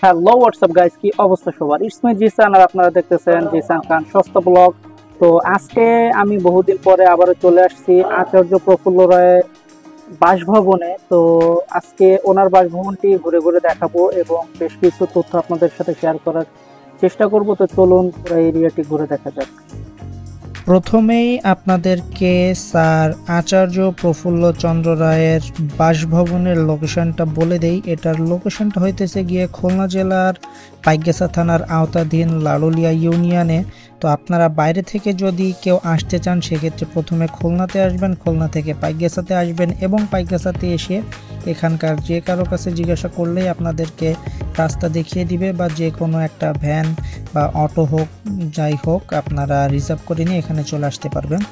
Hello WhatsApp guys, কি অবস্থা সবার? ইটস মি জিসান আর আপনারা দেখতেছেন জিসান খান সস্তা ব্লগ। তো আজকে আমি বহুদিন পরে আবারও চলে আসছি আচার্য প্রফুল্ল রায় বাসভবনে। তো আজকে ওনার বাসভবনটি ঘুরে ঘুরে দেখাবো এবং বেশ কিছু তথ্য আপনাদের সাথে শেয়ার করার চেষ্টা করব। তো চলুন পুরো এরিয়াটি ঘুরে দেখা যাক। প্রথমেই আপনাদেরকে স্যার আচার্য প্রফুল্ল চন্দ্র রায়ের বাসভবনের লোকেশনটা বলে দেই। এটার লোকেশনটা হইতেছে গিয়ে খুলনা জেলার পাইকগাছা থানার আওতাধীন লালুলিয়া ইউনিয়নে। তো আপনারা বাইরে থেকে যদি কেউ আসতে চান সেক্ষেত্রে প্রথমে খুলনাতে আসবেন, খুলনা থেকে পাইকগাছাতে আসবেন এবং পাইকগাছাতে এসে এখানকার যে কারো কাছে জিজ্ঞাসা করলেই আপনাদেরকে রাস্তা দেখিয়ে দিবে, বা যে কোনো একটা ভ্যান বা অটো হোক যাই হোক আপনারা রিজার্ভ করে নিয়ে এখানে চলে আসতে পারবেন।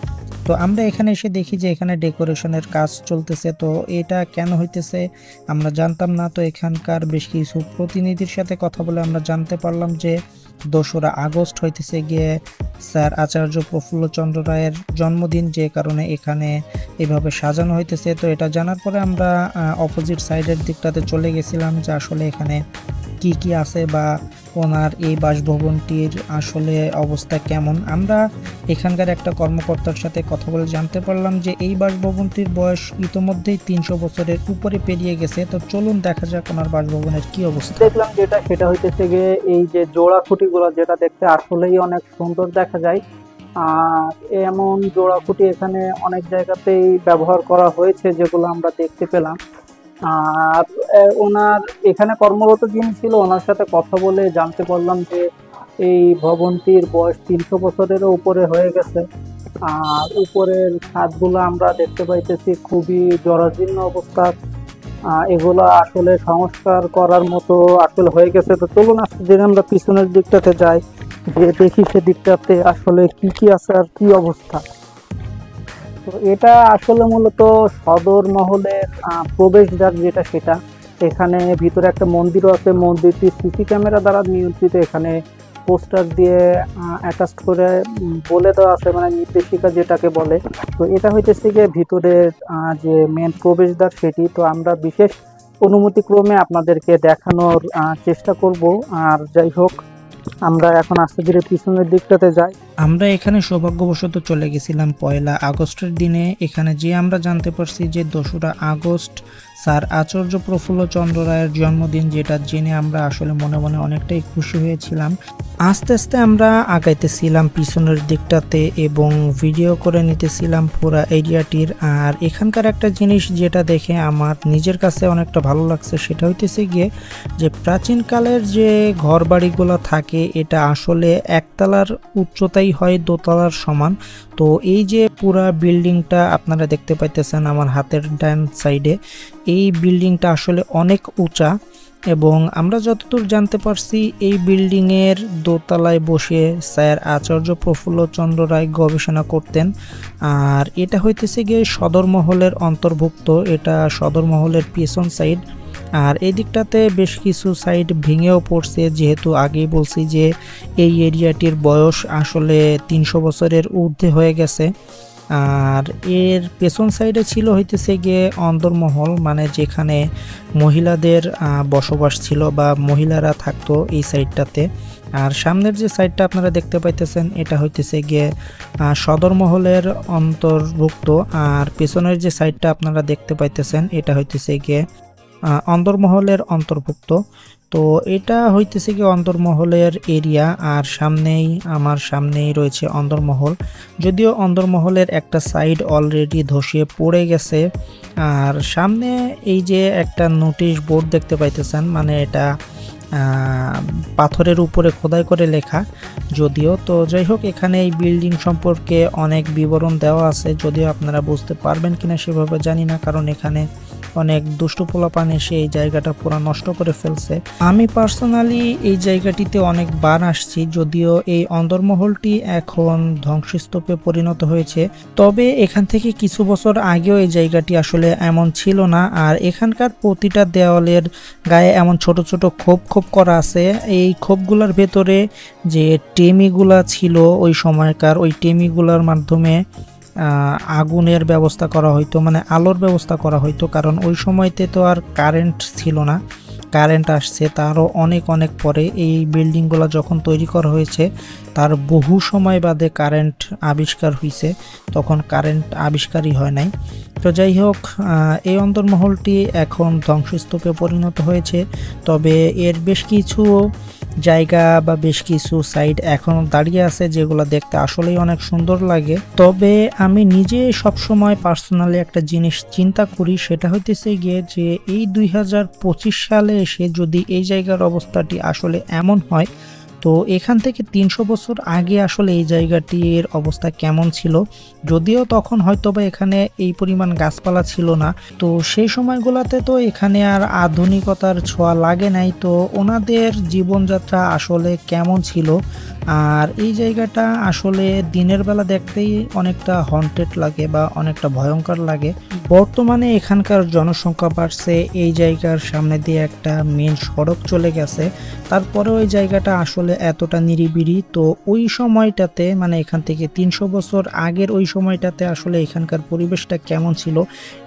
তো আমরা এখানে এসে দেখি যে এখানে ডেকোরেশনের কাজ চলতেছে। তো এটা কেন হইতেছে আমরা জানতাম না। তো এখানকার বেশ কিছু প্রতিনিধির সাথে কথা বলে আমরা জানতে পারলাম যে 2রা আগস্ট হইতেছে গিয়ে স্যার আচার্য প্রফুল্ল চন্দ্র রায়ের জন্মদিন, যে কারণে এখানে এভাবে সাজানো হইতেছে। তো এটা জানার পরে আমরা অপোজিট সাইডের দিকটাতে চলে গেছিলাম যে আসলে এখানে কি কি আছে বা ওনার এই বাসভবনটির আসলে অবস্থা কেমন। আমরা এখানকার একটা কর্মকর্তার সাথে কথা বলে জানতে পারলাম যে এই বাসভবনটির বয়স ইতোমধ্যেই 300 বছরের উপরে পেরিয়ে গেছে। তো চলুন দেখা যাক ওনার বাসভবনের কি অবস্থা। দেখলাম সেটা হইতেছে গিয়ে এই যে জোড়া খুঁটিগুলো, যেটা দেখতে আসলেই অনেক সুন্দর দেখা যায়। আর এমন জোড়া খুঁটি এখানে অনেক জায়গাতেই ব্যবহার করা হয়েছে, যেগুলো আমরা দেখতে পেলাম। আর ওনার এখানে কর্মরত যিনি ছিল ওনার সাথে কথা বলে জানতে পারলাম যে এই ভবনটির বয়স 300 বছরেরও উপরে হয়ে গেছে। আর উপরের ছাদগুলো আমরা দেখতে পাইতেছি খুবই জরাজীর্ণ অবস্থা। এগুলো আসলে সংস্কার করার মতো আসলে হয়ে গেছে। তো চলুন আজকে দিন আমরা পিছনের দিকটাতে যাই, যে দেখি সে দিকটাতে আসলে কি কি আছে আর কি অবস্থা। তো এটা আসলে মূলত সদর মহলের প্রবেশদ্বার, যেটা সেটা এখানে ভিতরে একটা মন্দিরও আছে। মন্দিরটি সিসি ক্যামেরা দ্বারা নিয়ন্ত্রিত। এখানে পোস্টার দিয়ে অ্যাটাচ করে বলে দেওয়া আছে, মানে নির্দেশিকা যেটাকে বলে। তো এটা হইতেছে গিয়ে ভিতরের যে মেন প্রবেশদ্বার সেটি। তো আমরা বিশেষ অনুমতিক্রমে আপনাদেরকে দেখানোর চেষ্টা করব। আর যাই হোক, আমরা এখন আস্তে ধীরে পিছনের দিকটাতে যাই। আমরা এখানে সৌভাগ্যবশত চলে গেছিলাম 1 আগস্টের দিনে। এখানে যে আমরা জানতে পারছি যে 2রা আগস্ট স্যার আচার্য প্রফুল্ল চন্দ্র রায়ের জন্মদিন, যেটা জেনে আমরা আসলে মনে মনে অনেকটাই খুশি হয়েছিলাম। আস্তে আস্তে আমরা আগাইতেছিলাম পিছনের দিকটাতে এবং ভিডিও করে নিতেছিলাম পুরো এরিয়াটির। আর এখানকার একটা জিনিস যেটা দেখে আমার নিজের কাছে অনেকটা ভালো লাগছে, সেটা হইতেছে গিয়ে যে প্রাচীনকালের যে ঘর বাড়িগুলো থাকে এটা আসলে একতলার উচ্চতাই হয় দোতলার সমান। তো এই যে পুরা বিল্ডিংটা আপনারা দেখতে পাইতেছেন আমার হাতের ডান সাইডে, এই বিল্ডিংটা আসলে অনেক উঁচা। এবং আমরা যতদূর জানতে পারছি এই বিল্ডিংয়ের দোতলায় বসে স্যার আচার্য প্রফুল্ল চন্দ্র রায় গবেষণা করতেন। আর এটা হইতেছে গিয়ে সদর মহলের অন্তর্ভুক্ত। এটা সদর মহলের পিছন সাইড। আর এই দিকটাতে বেশ কিছু সাইড ভেঙেও পড়ছে, যেহেতু আগেই বলছি যে এই এরিয়াটির বয়স আসলে 300 বছরের ঊর্ধ্বে হয়ে গেছে। আর এর পেছন সাইডে ছিল হইতেছে গিয়ে অন্দরমহল, মানে যেখানে মহিলাদের বসবাস ছিল বা মহিলারা থাকতো এই সাইডটাতে। আর সামনের যে সাইডটা আপনারা দেখতে পাইতেছেন এটা হইতেছে গিয়ে সদর মহলের অন্তর্ভুক্ত। আর পেছনের যে সাইডটা আপনারা দেখতে পাইতেছেন এটা হইতেছে গিয়ে অন্দরমহলের অন্তর্ভুক্ত। তো এটা হইতেছে কি অন্দরমহলের এরিয়া। আর আমার সামনেই রয়েছে অন্দরমহল, যদিও অন্দরমহলের একটা সাইড অলরেডি ধসিয়ে পড়ে গেছে। আর সামনে এই যে একটা নোটিশ বোর্ড দেখতে পাইতেছেন, মানে এটা পাথরের উপরে খোদাই করে লেখা যদিও। তো যাই হোক, এখানে এই বিল্ডিং সম্পর্কে অনেক বিবরণ দেওয়া আছে, যদিও আপনারা বুঝতে পারবেন কিনা সেভাবে জানি না, কারণ এখানে অনেক দুষ্টু পোলাপান এসে এই জায়গাটা পুরো নষ্ট করে ফেলছে। আমি পার্সোনালি এই জায়গাটিতে অনেকবার আসছি, যদিও এই অন্দরমহলটি এখন ধ্বংসস্তূপে পরিণত হয়েছে। তবে এখান থেকে কিছু বছর আগেও এই জায়গাটি আসলে এমন ছিল না। আর এখানকার প্রতিটা দেওয়ালের গায়ে এমন ছোট ছোট খোপ খোপ করা আছে। এই খোপগুলোর ভেতরে যে টেমিগুলা ছিল ওই সময়কার, ওই টেমিগুলার মাধ্যমে আগুনের ব্যবস্থা করা হইতো, মানে আলোর ব্যবস্থা করা হইতো, কারণ ওই সময়তে তো আর কারেন্ট ছিল না। কারেন্ট আসছে তারও অনেক অনেক পরে। এই বিল্ডিংগুলো যখন তৈরি করা হয়েছে তার বহু সময় বাদে কারেন্ট আবিষ্কার হয়েছে, তখন কারেন্ট আবিষ্কারই হয় নাই। তো যাই হোক, এই অন্দরমহলটি এখন ধ্বংসস্তূপে পরিণত হয়েছে, তবে এর বেশ কিছু জায়গা বা বেশ কিছু সাইড এখনো দাঁড়িয়ে আছে যেগুলো দেখতে আসলেই অনেক সুন্দর লাগে। তবে আমি নিজে সবসময় পার্সোনালি একটা জিনিস চিন্তা করি, সেটা হইতেছে গিয়ে যে এই 2025 সালে এসে যদি এই জায়গার অবস্থাটি আসলে এমন হয়, তো এখান থেকে 300 বছর আগে আসলে এই জায়গাটির অবস্থা কেমন ছিল। যদিও তখন হয়তোবা এখানে এই পরিমাণ গাছপালা ছিল না, তো সেই সময়গুলোতে তো এখানে আর আধুনিকতার ছোঁয়া লাগে নাই। তো ওনাদের জীবনযাত্রা আসলে কেমন ছিল, আর এই জায়গাটা আসলে দিনের বেলা দেখতেই অনেকটা হন্টেড লাগে বা অনেকটা ভয়ঙ্কর লাগে। বর্তমানে এখানকার জনসংখ্যা বাড়ছে, এই জায়গার সামনে দিয়ে একটা মেন সড়ক চলে গেছে, তারপরেও এই জায়গাটা আসলে এতটা নিরিবিলি। তো ওই সময়টাতে মানে এখান থেকে 300 বছর আগের ওই সময়টাতে আসলে এখানকার পরিবেশটা কেমন ছিল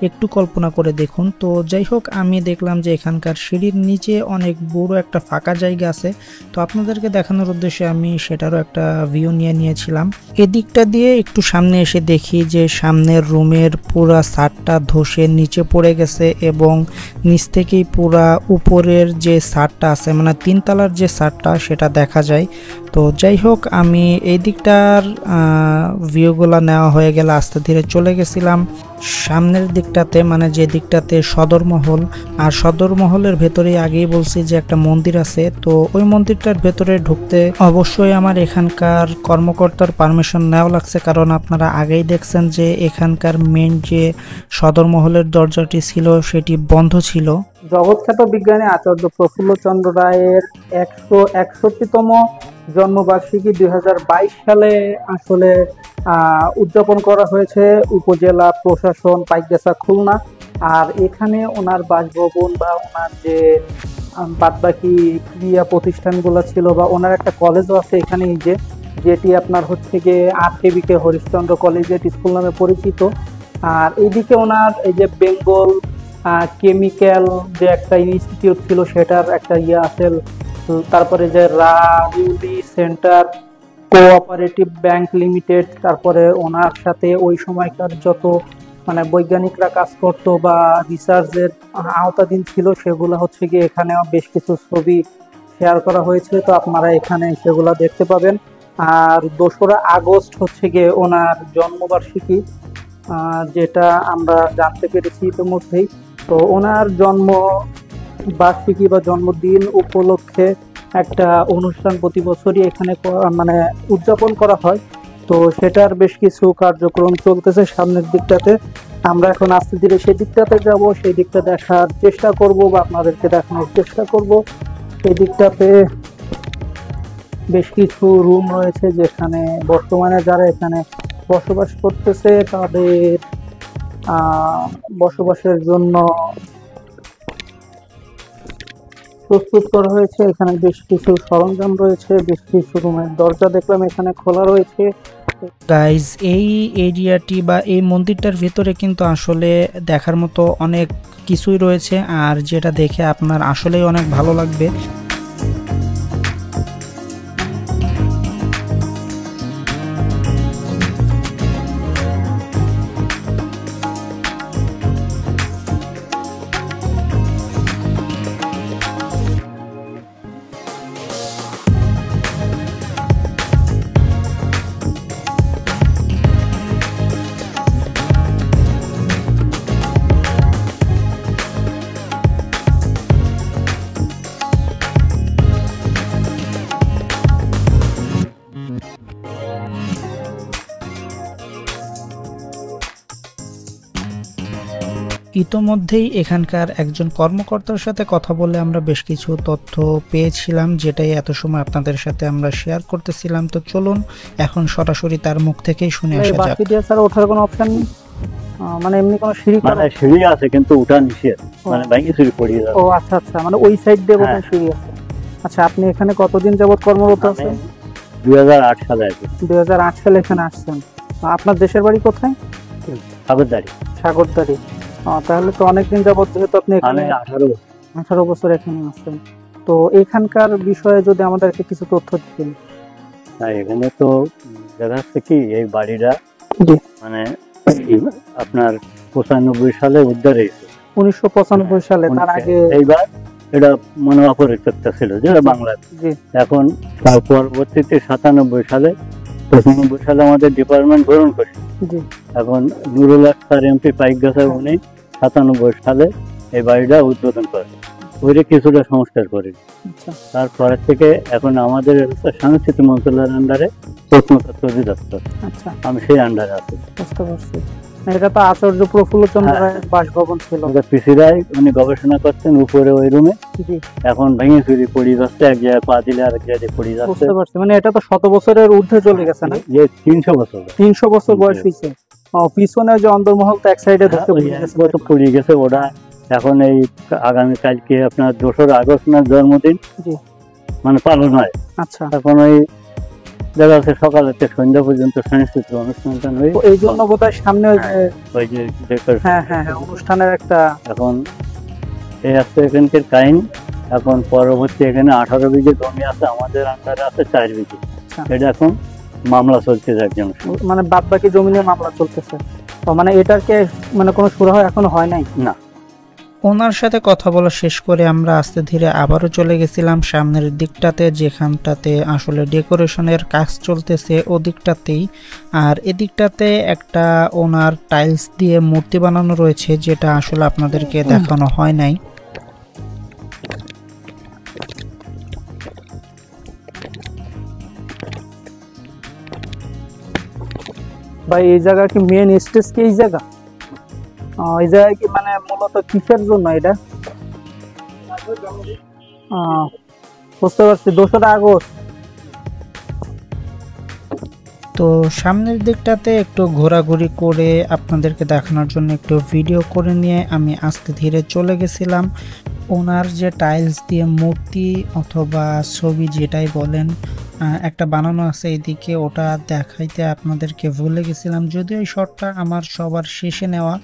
একটু কল্পনা করে দেখুন। তো যাই হোক, আমি দেখলাম যে এখানকার সিঁড়ির নিচে অনেক বড় একটা ফাঁকা জায়গা আছে, তো আপনাদেরকে দেখানোর উদ্দেশ্যে আমি সেটারও একটা ভিউ নিয়েছিলাম। এদিকটা দিয়ে একটু সামনে এসে দেখি যে সামনের রুমের পুরা ছাদটা ধসে নিচে পড়ে গেছে এবং নিচ থেকেই পুরা উপরের যে ছাদটা আছে মানে 3 তলার যে ছাদটা সেটা দেখা যায়। তো যাই হোক, আমি এই দিকটার ভিউগুলো নেওয়া হয়ে গেলে আস্তে ধীরে চলে গেছিলাম সামনের দিকটাতে, মানে যে দিকটাতে সদরমহল। আর সদরমহলের ভেতরেই আগেই বলছি যে একটা মন্দির আছে, তো ওই মন্দিরটার ভেতরে ঢুকতে অবশ্যই আমার এখানকার কর্মকর্তার পারমিশন নেওয়া লাগছে, কারণ আপনারা আগেই দেখছেন যে এখানকার মেন যে সদরমহলের দরজাটি ছিল সেটি বন্ধ ছিল। জগৎখ্যাত বিজ্ঞানী আচার্য প্রফুল্লচন্দ্র রায়ের 161তম জন্মবার্ষিকী 2022 সালে আসলে উদযাপন করা হয়েছে উপজেলা প্রশাসন পাইকগাছা খুলনা। আর এখানে ওনার বাসভবন বা ওনার যে বাদবাকি ক্রিয়া প্রতিষ্ঠানগুলো ছিল বা ওনার একটা কলেজও আছে এখানে, যেটি আপনার হচ্ছে গিয়ে RKBK হরিশ্চন্দ্র কলেজিয়েট স্কুল নামে পরিচিত। আর এইদিকে ওনার এই যে বেঙ্গল কেমিক্যাল যে একটা ইনস্টিটিউট ছিল সেটার একটা আছে, তারপরে যে রাউলি সেন্টার কোঅপারেটিভ ব্যাংক লিমিটেড, তারপরে ওনার সাথে ওই সময়কার যত মানে বৈজ্ঞানিকরা কাজ করতো বা রিসার্চের আওতাধীন ছিল সেগুলো হচ্ছে গিয়ে এখানে বেশ কিছু ছবি শেয়ার করা হয়েছে, তো আপনারা এখানে সেগুলো দেখতে পাবেন। আর 2রা আগস্ট হচ্ছে গিয়ে ওনার জন্মবার্ষিকী, যেটা আমরা জানতে পেরেছি ইতিমধ্যেই। তো ওনার জন্ম বার্ষিকী বা জন্মদিন উপলক্ষে একটা অনুষ্ঠান প্রতি বছরই এখানে মানে উদযাপন করা হয়, তো সেটার বেশ কিছু কার্যক্রম চলতেছে সামনের দিকটাতে। আমরা এখন আস্তে ধীরে সেই দিকটাতে যাব, সেই দিকটা দেখার চেষ্টা করব বা আপনাদেরকে দেখানোর চেষ্টা করব। সেই দিকটাতে বেশ কিছু রুম রয়েছে যেখানে বর্তমানে যারা এখানে বসবাস করতেছে তাদের বসবাসের জন্য প্রস্তুত করা হয়েছে। এখানে বেশ কিছু সরঞ্জাম রয়েছে, বেশ কিছু রুমের দরজা দেখলাম এখানে খোলা রয়েছে। গাইজ, এই এরিয়াটি বা এই মন্দিরটার ভিতরে কিন্তু আসলে দেখার মতো অনেক কিছুই রয়েছে, আর যেটা দেখে আপনার আসলেই অনেক ভালো লাগবে। ইতোমধ্যেই এখানকার একজন কর্মকর্তার সাথে কথা বলে আমরা বেশ কিছু তথ্য পেয়েছিলাম, যেটাই এত সময় আপনাদের সাথে আমরা শেয়ার করতেছিলাম। তো চলুন এখন সরাসরি তার মুখ থেকেই শুনে আসা যাক। স্যার ওঠার কোনো অপশন মানে এমনি কোনো সিঁড়ি? মানে সিঁড়ি আছে কিন্তু ওঠা নিষেধ, মানে ভাঙি সিঁড়ি পড়িয়ে যাবে। ও আচ্ছা আচ্ছা, মানে ওই সাইড দিয়ে বোধহয় সিঁড়ি আছে। আচ্ছা, আপনি এখানে কতদিন যাবত কর্মরত আছেন? 2008 সালে আছে। 2008 সালে এখানে আসছেন। আপনার দেশের বাড়ি কোথায়? সাগরদাড়ি। সাগরদাড়ি। তাহলে তো অনেকদিন যাবত, যেহেতু আপনি এখানে 18 বছর এখানে আছেন। তো এখানকার বিষয়ে যদি আমাদেরকে কিছু তথ্য দিতেন। আর এখানে তো দেখা যাচ্ছে কি এই বাড়িটা জি। মানে আপনার 95 সালে উদ্ধার হয়েছে। 1995 সালে, তার আগে এইবার এটা মনে অপরিত্যক্ত ছিল যেটা বাংলার। জি এখন তার পরবর্তীতে 95 সালে আমাদের ডিপার্টমেন্ট গ্রহণ করে। জি এখন নুরুল আখতার এমপি পাইকগাছা উনি 97 সালে এই বাড়িটা উদ্বোধন করে, ওইটা কিছুটা সংস্কার করে। আচ্ছা তারপরে থেকে এখন আমাদের হচ্ছে সাংস্কৃতিক মন্ত্রণালয়ের আন্ডারে প্রত্নতত্ত্ব অধিদপ্তর, আচ্ছা আমি সেই আন্ডারে আছি। বুঝতে পারছি। এটা তো আচার্য প্রফুল্লচন্দ্র রায়ের বাসভবন ছিল। আমাদের পিসিরাই উনি গবেষণা করছেন উপরে ওই রুমে, জি এখন ভেঙে চুরি পড়ে যাচ্ছে, এক জায়গায় পা দিলে আরেক জায়গায় পড়ে যাচ্ছে। বুঝতে পারছি, মানে এটা তো 100 বছরের ঊর্ধ্বে চলে গেছে না? যে 300 বছর 300 বছর বয়স হয়েছে। পিছনে যে অন্দরমহল তো এক সাইডে ধরতে ওই পড়ে এক গেছে। বছর পড়ে গেছে ওরা। এখন এই আগামী কালকে আপনার 2 আগস্ট না জন্মদিন জি মানে পালন হয়। আচ্ছা, এখন ওই দেখা যাচ্ছে সকাল থেকে সন্ধ্যা পর্যন্ত সাংস্কৃতিক অনুষ্ঠান হয়ে তো এই জন্য বোধহয় সামনে ওই যে ওই যে decoration। হ্যাঁ হ্যাঁ হ্যাঁ অনুষ্ঠানের একটা এখন এই আছে এখানকার কাহিনী। এখন পরবর্তী এখানে 18 বিঘে জমি আছে, আমাদের আন্ডারে আছে 4 বিঘে। আচ্ছা। এটা এখন মামলা চলছে একজন। মানে বাদ বাকি জমি নিয়ে মামলা চলতেছে। তো মানে এটার কে মানে কোনো সুরাহা এখনো হয় নাই? না। ওনার সাথে কথা বলা শেষ করে আমরা আস্তে ধীরে আবারও চলে গেছিলাম সামনের দিকটাতে, যেখানটাতে আসলে ডেকোরেশনের কাজ চলতেছে ওদিকটাতেই। আর এদিকটাতে একটা ওনার টাইলস দিয়ে মূর্তি বানানো রয়েছে, যেটা আসলে আপনাদেরকে দেখানো হয় নাই। ভাই এই জায়গা কি মেন স্টেজ কি এই জায়গা? এই জায়গায় কি মানে মূলত কিসের জন্য এটা? বুঝতে পারছি, 2 আগস্ট। তো সামনের দিকটাতে একটু ঘোরাঘুরি করে আপনাদেরকে দেখানোর জন্য একটু ভিডিও করে নিয়ে আমি আস্তে ধীরে চলে গেছিলাম। ওনার যে টাইলস দিয়ে মূর্তি অথবা ছবি যেটাই বলেন একটা বানানো আছে এইদিকে, ওটা দেখাইতে আপনাদেরকে ভুলে গেছিলাম। যদিও এই শটটা আমার সবার শেষে নেওয়া,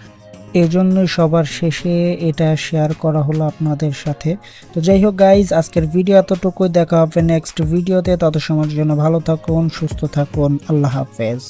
এজন্যই সবার শেষে এটা শেয়ার করা হলো আপনাদের সাথে। তো যাই হোক গাইজ, আজকের ভিডিও এতটুকুই। দেখা হবে নেক্সট ভিডিওতে। তত সময়ের জন্য ভালো থাকুন, সুস্থ থাকুন, আল্লাহ হাফেজ।